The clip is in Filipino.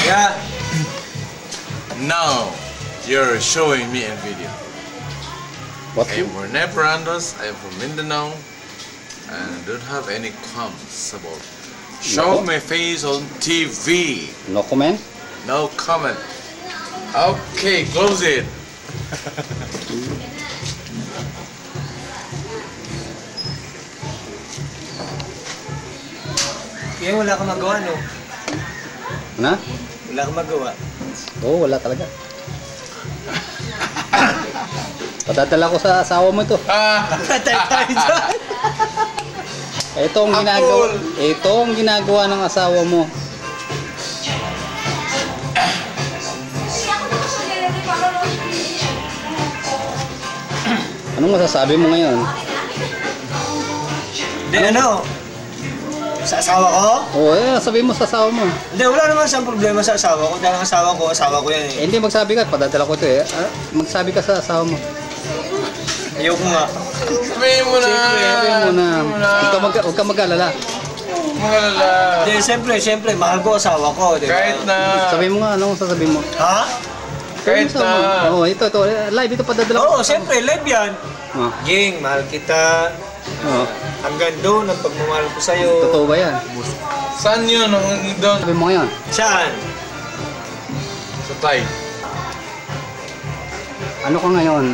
Yeah. Now, you're showing me a video. What? I'm from Nebraska, I'm from Mindanao, and I don't have any comments about show my face on TV. No comment? No comment. Okay, close it. Kaya wala kang magawa, no? Ano? Wala kang magawa. Oo, wala talaga. Patadala ko sa asawa mo ito. Patay tayo dyan. Ito ang ginagawa ng asawa mo. Anong masasabi mo ngayon? Hindi, ano? Sa asawa ko? Oo, sabihin mo sa asawa mo. Hindi, wala naman siyang problema sa asawa ko. Dahil ang asawa ko yan eh. Hindi, magsabi ka. Padadala ko ito eh. Magsabi ka sa asawa mo. Ayoko nga. Sabihin mo na. Sabihin mo na. Huwag ka mag-alala. Magalala. Hindi, siyempre, mahal ko asawa ko. Diba? Kahit na. Sabihin mo nga, anong sasabihin mo? Ha? Kahit na. Oo, ito. Live ito padadala ko. Oo, siyempre, live yan. Oh. Ging, mahal kita. Oh. Hanggang doon, ang pagmamahal ko sa'yo. Totoo ba yan? Saan yun? Ang doon? Sabi mo ngayon. Saan? Sa Thai. Ano ka ngayon?